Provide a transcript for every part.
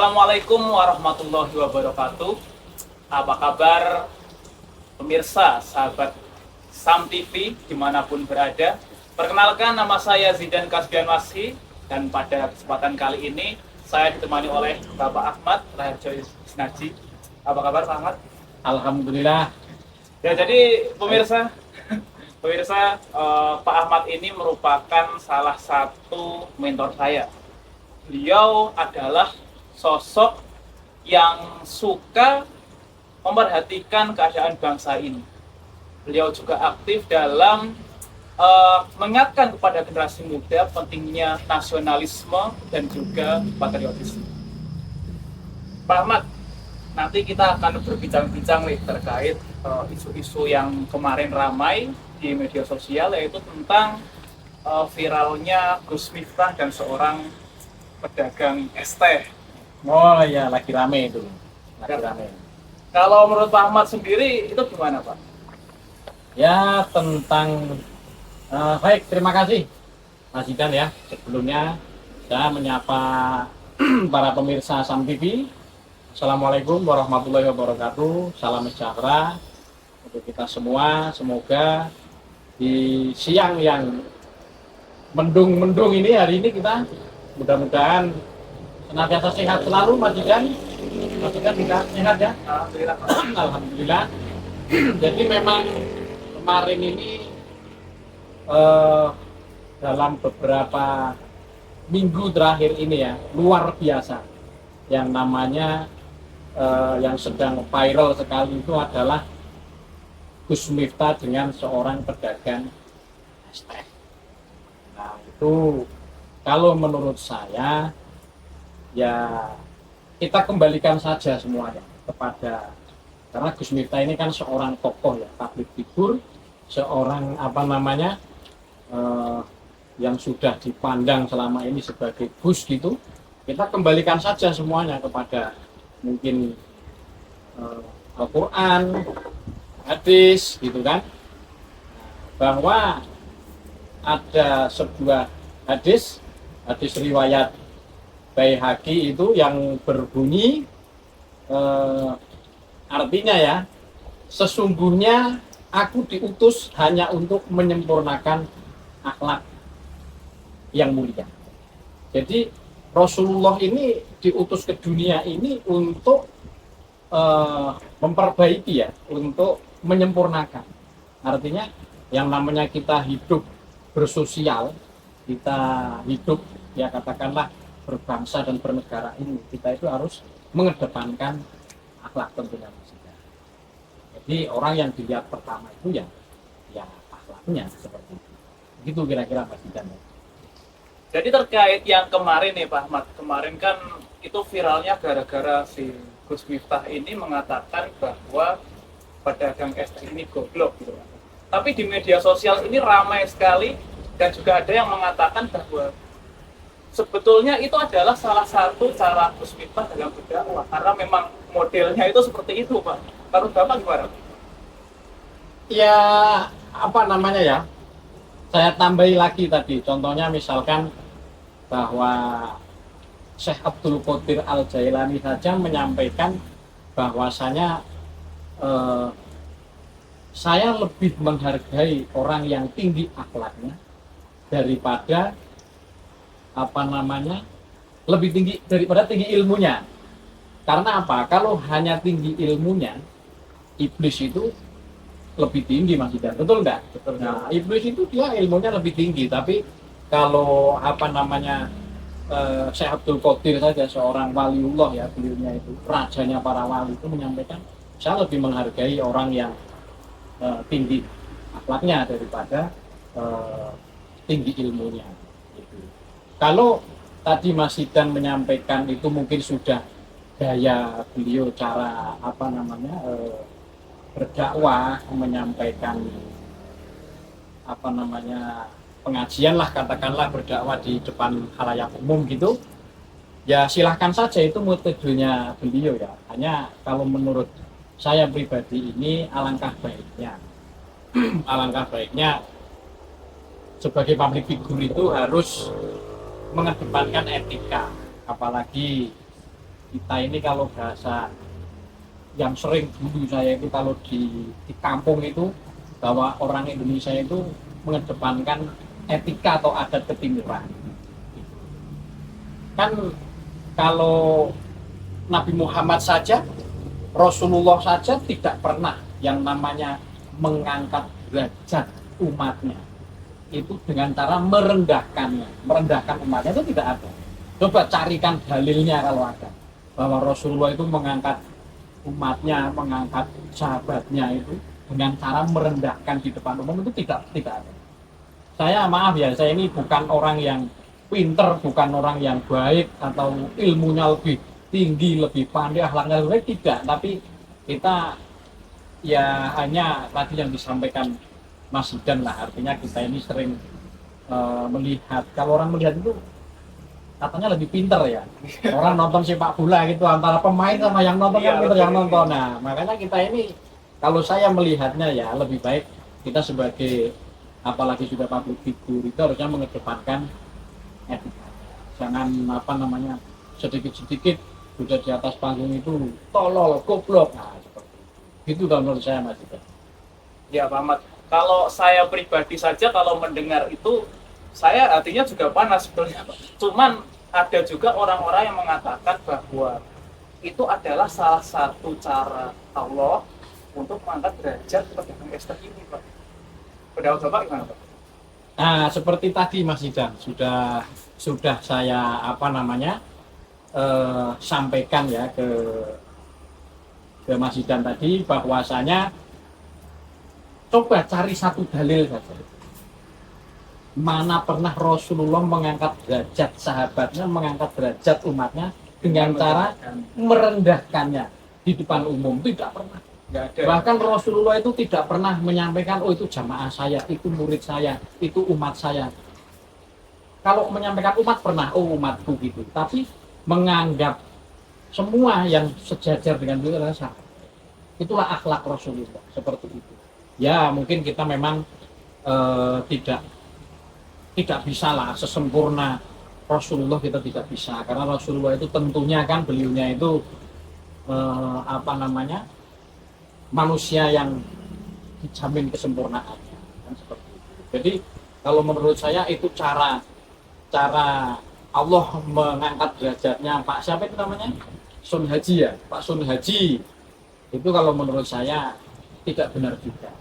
Assalamualaikum warahmatullahi wabarakatuh. Apa kabar pemirsa, sahabat Sam TV dimanapun berada? Perkenalkan, nama saya Zidan Kasbian Wasih, dan pada kesempatan kali ini saya ditemani oleh Bapak Ahmad Raharjo Isnaji. Apa kabar Pak Ahmad? Alhamdulillah. Ya, jadi pemirsa, Pak Ahmad ini merupakan salah satu mentor saya. Beliau adalah sosok yang suka memperhatikan keadaan bangsa ini. Beliau juga aktif dalam mengingatkan kepada generasi muda pentingnya nasionalisme dan juga patriotisme. Pak Ahmad, nanti kita akan berbincang-bincang nih terkait isu-isu yang kemarin ramai di media sosial, yaitu tentang viralnya Gus Miftah dan seorang pedagang es teh. Oh ya, lagi rame itu. Lagi rame. Kalau menurut Pak Ahmad sendiri itu gimana Pak? Ya, tentang baik, terima kasih Mas Zidan ya. Sebelumnya saya menyapa para pemirsa Sam TV. Assalamualaikum warahmatullahi wabarakatuh. Salam sejahtera untuk kita semua. Semoga di siang yang mendung-mendung ini, hari ini kita mudah-mudahan senantiasa sehat selalu, Mas Zidan. Mas Zidan juga sehat ya? Alhamdulillah Pak. Alhamdulillah. Jadi memang kemarin ini dalam beberapa minggu terakhir ini ya, luar biasa. Yang namanya yang sedang viral sekali itu adalah Gus Miftah dengan seorang pedagang es teh. Nah, itu kalau menurut saya ya kita kembalikan saja semuanya kepada, karena Gus Miftah ini kan seorang tokoh ya, public figure, seorang yang sudah dipandang selama ini sebagai Gus gitu. Kita kembalikan saja semuanya kepada mungkin Al-Quran, hadis gitu kan, bahwa ada sebuah hadis riwayat Baihaqi itu yang berbunyi artinya ya, sesungguhnya aku diutus hanya untuk menyempurnakan akhlak yang mulia. Jadi Rasulullah ini diutus ke dunia ini untuk memperbaiki ya, untuk menyempurnakan. Artinya yang namanya kita hidup bersosial, kita hidup ya katakanlah berbangsa dan bernegara ini, kita itu harus mengedepankan akhlak tentunya. Jadi orang yang dilihat pertama itu ya akhlaknya seperti itu. Begitu kira-kira Mas Zidan. Jadi terkait yang kemarin nih Pak Ahmad, kemarin kan itu viralnya gara-gara si Gus Miftah ini mengatakan bahwa pedagang es teh ini goblok gitu. Tapi di media sosial ini ramai sekali, dan juga ada yang mengatakan bahwa sebetulnya itu adalah salah satu cara Gus Miftah dalam berdakwah, karena memang modelnya itu seperti itu Pak. Menurut Bapak gimana? Ya, apa namanya ya, saya tambahi lagi tadi, contohnya misalkan bahwa Syekh Abdul Qadir Al-Jailani saja menyampaikan bahwasanya saya lebih menghargai orang yang tinggi akhlaknya daripada lebih tinggi daripada tinggi ilmunya. Karena apa? Kalau hanya tinggi ilmunya, iblis itu lebih tinggi, Mas Zidan. Betul nggak? Betul. Nah, iblis itu dia ilmunya lebih tinggi, tapi kalau Syekh Abdul Qadir saja, seorang waliullah ya, beliaunya itu rajanya para wali, itu menyampaikan saya lebih menghargai orang yang tinggi akhlaknya daripada tinggi ilmunya. Gitu. Kalau tadi Mas Zidan menyampaikan itu mungkin sudah gaya beliau, cara berdakwah, menyampaikan pengajian lah, katakanlah berdakwah di depan khalayak umum gitu, ya silahkan saja, itu metodenya beliau ya. Hanya kalau menurut saya pribadi ini alangkah baiknya sebagai public figure itu harus mengedepankan etika, apalagi kita ini kalau bahasa yang sering dulu saya itu kalau di kampung itu bahwa orang Indonesia itu mengedepankan etika atau adat ketimuran. Kan kalau Nabi Muhammad saja, Rasulullah saja tidak pernah yang namanya mengangkat derajat umatnya itu dengan cara merendahkan umatnya itu tidak ada. Coba carikan dalilnya kalau ada bahwa Rasulullah itu mengangkat umatnya, mengangkat sahabatnya itu dengan cara merendahkan di depan umum itu tidak ada. Saya maaf ya, saya ini bukan orang yang pinter, bukan orang yang baik atau ilmunya lebih tinggi, lebih pandai, akhlaknya lebih baik, tidak. Tapi kita ya hanya tadi yang disampaikan Mas Hidan lah, artinya kita ini sering melihat, kalau orang melihat itu katanya lebih pinter ya, orang nonton sepak bola gitu antara pemain sama yang nonton kan pinter yang nonton. Nah makanya kita ini kalau saya melihatnya ya lebih baik kita sebagai apalagi sudah public figure itu harusnya mengedepankan etika, jangan apa namanya sedikit-sedikit sudah di atas panggung itu tolol, goblok, nah seperti itu kalau menurut saya Mas Hidan. Ya Pak Ahmad, kalau saya pribadi saja kalau mendengar itu saya hatinya juga panas sebetulnya Pak. Cuman ada juga orang-orang yang mengatakan bahwa itu adalah salah satu cara Allah untuk mengangkat derajat pedagang ekstrak ini Pak. Pendapat Bapak gimana Pak? Nah seperti tadi Mas Hidan sudah saya apa namanya sampaikan ya ke Mas Hidan tadi bahwasanya coba cari satu dalil saja. Mana pernah Rasulullah mengangkat derajat sahabatnya, mengangkat derajat umatnya dengan cara merendahkannya di depan umum? Tidak pernah. Nggak ada. Bahkan Rasulullah itu tidak pernah menyampaikan, oh itu jamaah saya, itu murid saya, itu umat saya. Kalau menyampaikan umat pernah, oh umatku gitu. Tapi menganggap semua yang sejajar dengan beliau adalah sahabat. Itulah akhlak Rasulullah seperti itu. Ya mungkin kita memang tidak bisa lah sesempurna Rasulullah, kita tidak bisa karena Rasulullah itu tentunya kan beliaunya itu apa namanya manusia yang dijamin kesempurnaannya kan seperti itu. Jadi kalau menurut saya itu cara Allah mengangkat derajatnya Pak siapa itu namanya Sun Haji ya, Pak Sun Haji itu kalau menurut saya tidak benar juga.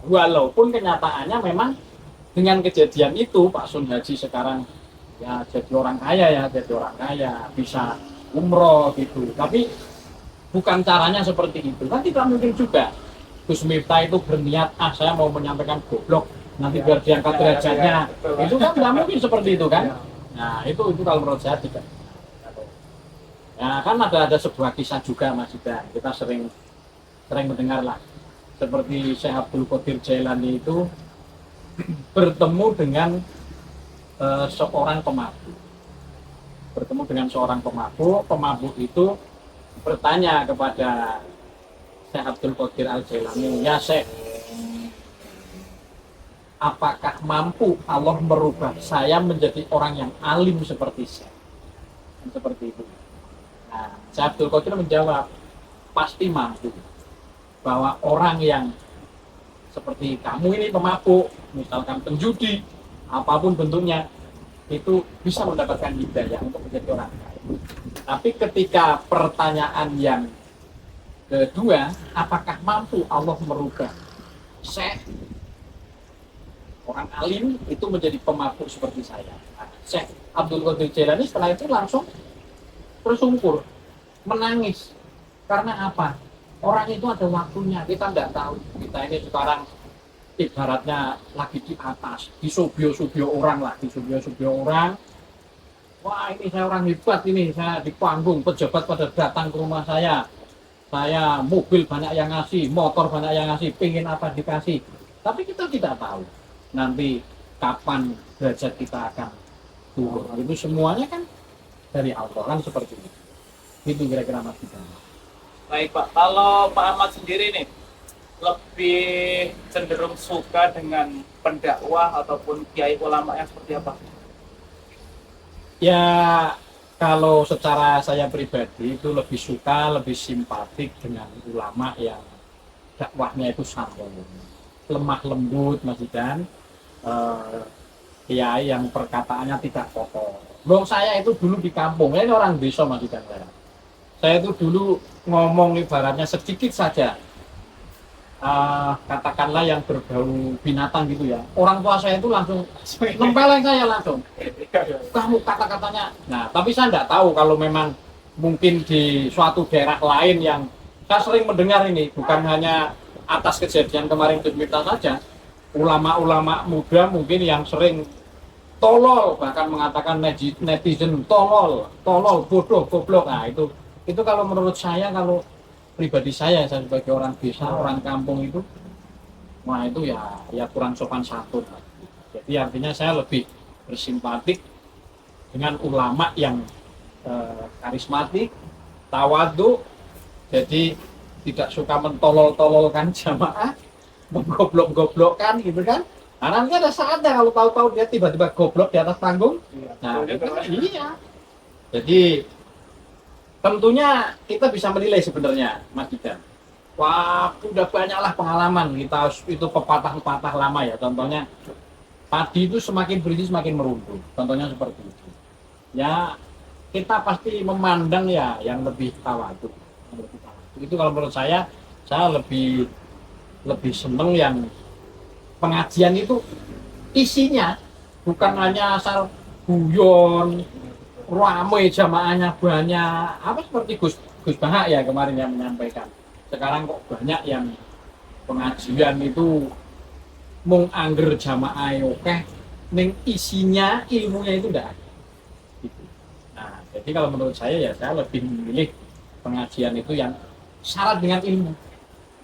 Walaupun kenyataannya memang dengan kejadian itu Pak Sun Haji sekarang ya jadi orang kaya bisa umroh gitu. Tapi bukan caranya seperti itu kan tidak mungkin juga Gus Miftah itu berniat saya mau menyampaikan goblok nanti biar diangkat derajatnya itu kan tidak mungkin seperti itu kan. Nah itu kalau menurut saya tidak. Ya kan ada sebuah kisah juga Mas Ida, kita sering mendengar lah seperti Syekh Abdul Qadir Jailani itu bertemu dengan seorang pemabuk itu bertanya kepada Syekh Abdul Qadir Al Jailani, ya Syekh, apakah mampu Allah merubah saya menjadi orang yang alim seperti Syekh? Seperti itu. Nah, Syekh Abdul Qadir menjawab, pasti mampu. Bahwa orang yang seperti kamu ini pemabuk, misalkan penjudi, apapun bentuknya, itu bisa mendapatkan hidayah untuk menjadi orang kaya. Tapi ketika pertanyaan yang kedua, apakah mampu Allah merubah Syekh orang alim itu menjadi pemabuk seperti saya? Nah, Syekh Abdul Qadir Jailani setelah itu langsung tersungkur, menangis. Karena apa? Orang itu ada waktunya, kita tidak tahu. Kita ini sekarang ibaratnya lagi di atas, disubio-subio orang lah, wah ini saya orang hebat ini, saya di panggung, pejabat pada datang ke rumah saya mobil banyak yang ngasih, motor banyak yang ngasih, pengen apa dikasih. Tapi kita tidak tahu nanti kapan derajat kita akan turun. Itu semuanya kan dari Allah kan seperti itu. Itu kira-kira Mas Bidang. Baik Pak, kalau Pak Ahmad sendiri nih lebih cenderung suka dengan pendakwah ataupun kiai ulama yang seperti apa? Ya Kalau secara saya pribadi itu lebih suka, lebih simpatik dengan ulama yang dakwahnya itu santun, lemah lembut, Mas Idan, kiai yang perkataannya tidak kotor. Loh saya itu dulu di kampung, ini orang desa Mas Idan saya itu dulu ngomong ibaratnya sedikit saja, katakanlah yang berbau binatang gitu ya. Orang tua saya itu langsung nempeleng saya langsung. Kamu kata-katanya. Nah, tapi saya tidak tahu kalau memang mungkin di suatu daerah lain yang saya sering mendengar ini, bukan hanya atas kejadian kemarin di Mirta saja, ulama-ulama muda mungkin yang sering tolol, bahkan mengatakan netizen tolol, tolol, bodoh, goblok. Nah, itu kalau menurut saya, kalau pribadi saya sebagai orang desa, orang kampung itu, wah itu ya kurang sopan santun. Jadi artinya saya lebih bersimpatik dengan ulama yang karismatik, tawadhu, jadi tidak suka mentolol-tololkan jamaah, menggoblok-goblokkan gitu kan. Nah, nanti ada saatnya kalau tahu-tahu dia tiba-tiba goblok di atas panggung. Nah, itu kan, iya. Jadi tentunya kita bisa menilai sebenarnya, Mas Didan. Wah, udah banyaklah pengalaman kita itu pepatah-pepatah lama ya. Contohnya padi itu semakin berisi semakin merunduk. Contohnya seperti itu. Ya, kita pasti memandang ya yang lebih tawadhu. Itu kalau menurut saya lebih seneng yang pengajian itu isinya bukan hanya asal guyon, ramai jamaahnya banyak, apa seperti Gus Bahak ya kemarin yang menyampaikan. Sekarang kok banyak yang pengajian itu mung angger jamaah oke, ning isinya ilmunya itu enggak ada. Gitu. Nah, jadi kalau menurut saya ya saya lebih memilih pengajian itu yang syarat dengan ilmu,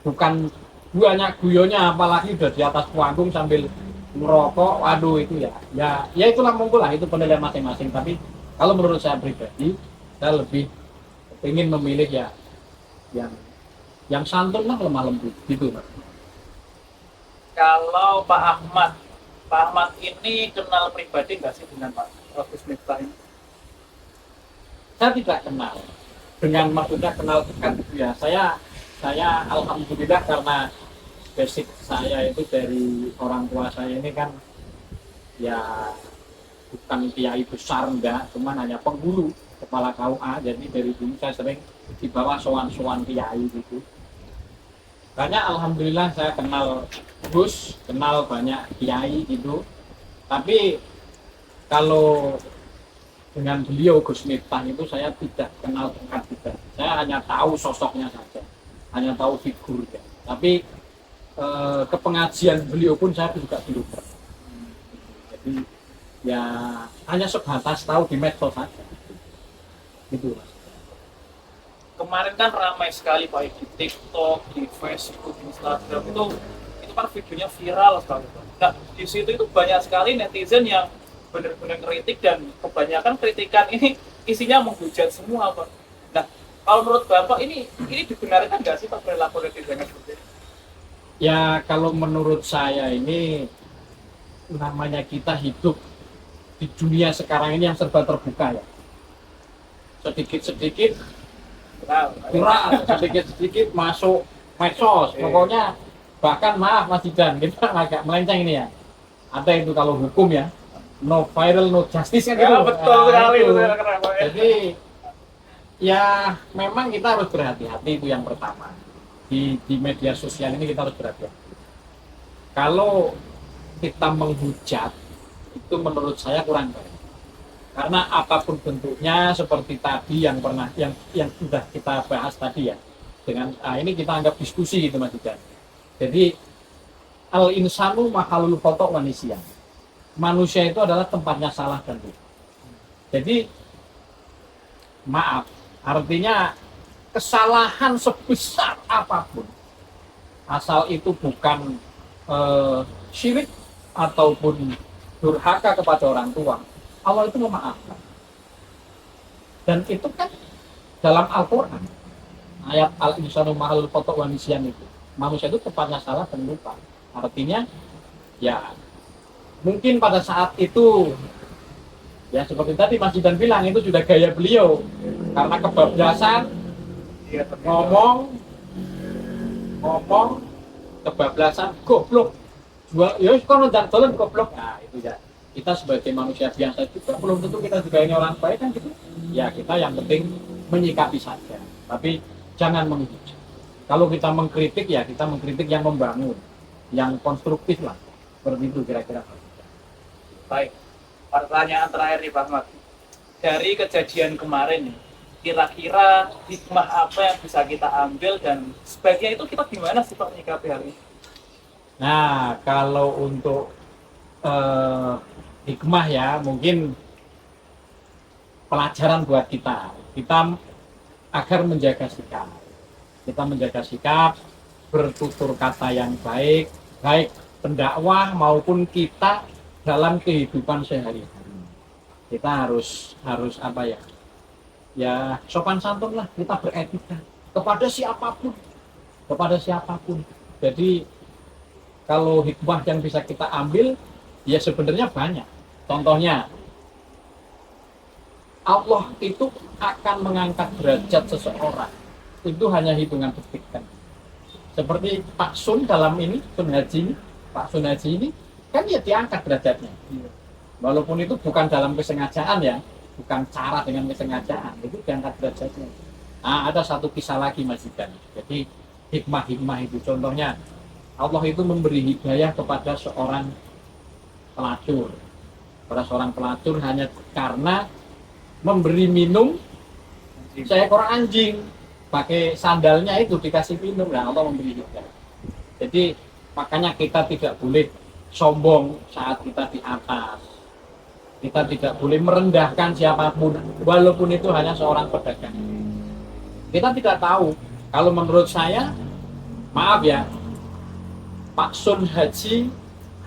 bukan banyak guyonnya, apalagi udah di atas panggung sambil merokok. Waduh itu ya itulah monggo lah, itu penilaian masing-masing. Tapi kalau menurut saya pribadi, saya lebih ingin memilih ya yang santun lah, lemah lembut gitu, Mas. Kalau Pak Ahmad ini kenal pribadi nggak sih dengan Pak Gus Miftah ini? Saya tidak kenal dengan, maksudnya kenal dekat gitu ya. Saya alhamdulillah karena basic saya itu dari orang tua saya ini kan ya bukan kiai besar enggak, cuman hanya penghulu kepala KUA. Jadi dari dulu saya sering dibawa sowan-sowan kiai gitu. Banyak alhamdulillah saya kenal Gus, kenal banyak kiai gitu. Tapi kalau dengan beliau Gus Miftah itu saya tidak kenal dekat juga. Saya hanya tahu sosoknya saja, hanya tahu figurnya. Tapi ke pengajian beliau pun saya juga belum pernah. Jadi ya hanya sebatas tahu di medsos saja. Gitu, Mas. Kemarin kan ramai sekali baik di TikTok, di Facebook, di Instagram itu kan videonya viral sekali. Nah, di situ itu banyak sekali netizen yang benar-benar kritik, dan kebanyakan kritikan ini isinya menghujat semua, Pak. Nah, kalau menurut Bapak ini dibenarkan nggak sih Pak perilaku netizen seperti ini? Ya kalau menurut saya ini namanya kita hidup di dunia sekarang ini yang serba terbuka ya. Sedikit-sedikit viral, sedikit-sedikit masuk medsos. Pokoknya bahkan maaf Mas Didan, kita agak melenceng ini ya. Ada itu kalau hukum ya, no viral no justice kan Ya, gitu. betul sekali. Jadi ya memang kita harus berhati-hati, itu yang pertama. Di media sosial ini kita harus berhati-hati. Kalau kita menghujat itu menurut saya kurang baik. Karena apapun bentuknya, seperti tadi yang sudah kita bahas tadi ya. Dengan ini kita anggap diskusi gitu Mas Didan. Jadi al insanu mahalul khotok manusia. Manusia itu adalah tempatnya salah dan benar. Jadi maaf, artinya kesalahan sebesar apapun, asal itu bukan syirik ataupun durhaka kepada orang tua, Allah itu memaafkan. Dan itu kan dalam Al-Quran, ayat al-insanu ma'al khotok wa nisyan itu, manusia itu tempatnya salah dan lupa. Artinya ya mungkin pada saat itu Ya seperti tadi Mas Jidan bilang, itu sudah gaya beliau. Karena kebablasan, Iya, ngomong, kebablasan, goblok. Jual, ya kono ndak dolen goblok. Nah, itu ya. Kita sebagai manusia biasa juga belum tentu kita juga ini orang baik kan gitu. Ya kita yang penting menyikapi saja. Tapi jangan menghujat. Kalau kita mengkritik ya kita mengkritik yang membangun, yang konstruktif lah. Seperti itu kira-kira. baik. Pertanyaan terakhir nih Pak Ahmad. Dari kejadian kemarin nih, kira-kira hikmah apa yang bisa kita ambil dan sebaiknya itu kita gimana sih Pak menyikapi hal ini? Nah, kalau untuk hikmah ya, mungkin pelajaran buat kita. Kita agar menjaga sikap. Kita menjaga sikap, bertutur kata yang baik, baik pendakwah maupun kita dalam kehidupan sehari-hari. Kita harus apa ya? Ya sopan santun lah, kita beretika kepada siapapun, kepada siapapun. Jadi kalau hikmah yang bisa kita ambil, ya sebenarnya banyak. Contohnya, Allah itu akan mengangkat derajat seseorang. Itu hanya hitungan detik kan. Seperti Pak Sun dalam ini, Sun Haji ini, Pak Sun Haji ini, kan dia diangkat derajatnya. Walaupun itu bukan dalam kesengajaan ya, bukan cara dengan kesengajaan, itu diangkat derajatnya. Nah, ada satu kisah lagi Mas Jidan. Jadi hikmah-hikmah itu, contohnya Allah itu memberi hidayah kepada seorang pelacur. Pada seorang pelacur hanya karena memberi minum seekor anjing, pakai sandalnya itu dikasih minum, nah Allah memberi hidayah. Jadi makanya kita tidak boleh sombong saat kita di atas. Kita tidak boleh merendahkan siapapun, walaupun itu hanya seorang pedagang. Kita tidak tahu. Kalau menurut saya, maaf ya, Pak Sun Haji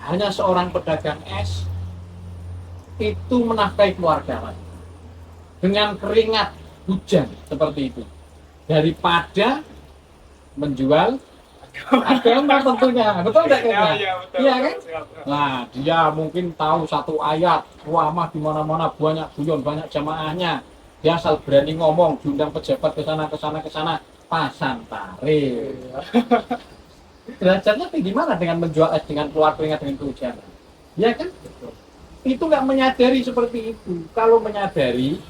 hanya seorang pedagang es, itu menafkahi keluarga dengan keringat hujan seperti itu, daripada menjual agama tentunya, betul nggak kayaknya? Iya kan? Nah, dia mungkin tahu satu ayat, ramah di mana-mana, banyak guyon, banyak jamaahnya. Dia asal berani ngomong, diundang pejabat ke sana, pasang tarif. Derajatnya tinggi mana dengan menjual es, dengan keluar keringat, dengan kehujanan? Ya kan? Itu nggak menyadari seperti itu. Kalau menyadari,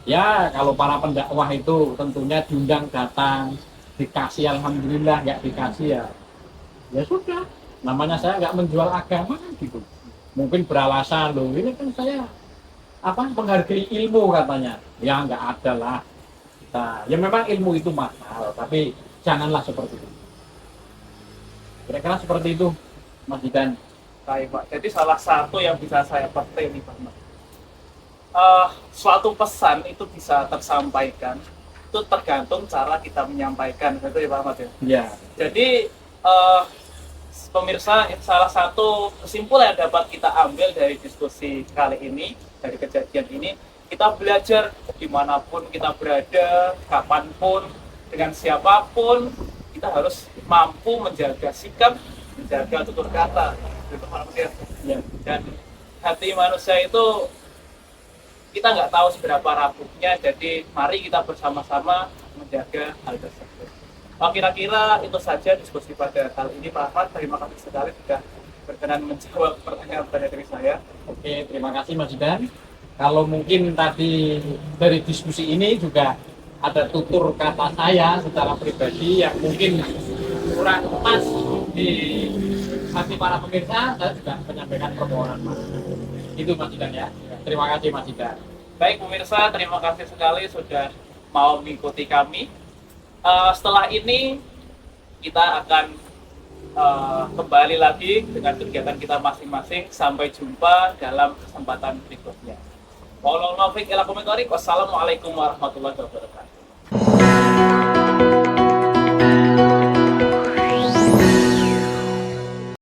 ya kalau para pendakwah itu tentunya diundang datang, dikasih alhamdulillah, nggak dikasih ya sudah, namanya saya nggak menjual agama kan gitu. Mungkin beralasan loh, ini kan saya menghargai ilmu katanya, ya nggak ada lah kita, ya memang ilmu itu mahal, tapi janganlah seperti itu. Kira-kira seperti itu Mas Jidan. Baik Pak, jadi salah satu yang bisa saya petik nih Pak Ahmad, suatu pesan itu bisa tersampaikan itu tergantung cara kita menyampaikan, betul ya Pak Ahmad ya? Ya. Jadi pemirsa, salah satu kesimpulan yang dapat kita ambil dari diskusi kali ini, dari kejadian ini, kita belajar dimanapun kita berada, kapanpun, dengan siapapun, kita harus mampu menjaga sikap, menjaga tutur kata, gitu Pak Ahmad ya? Ya. Dan hati manusia itu kita nggak tahu seberapa rapuhnya, jadi mari kita bersama-sama menjaga hal tersebut. Kira-kira itu saja diskusi pada kali ini Pak Ahmad. Terima kasih sekali sudah berkenan menjawab pertanyaan dari saya. Oke, terima kasih Mas Jidan. Kalau mungkin tadi dari diskusi ini juga ada tutur kata saya secara pribadi yang mungkin kurang pas di hati para pemirsa, saya juga menyampaikan permohonan maaf. Itu Mas Jidan ya. Terima kasih Mas Jidan. Baik pemirsa, terima kasih sekali sudah mau mengikuti kami. Setelah ini kita akan kembali lagi dengan kegiatan kita masing-masing. Sampai jumpa dalam kesempatan berikutnya. Wassalamualaikum warahmatullahi wabarakatuh.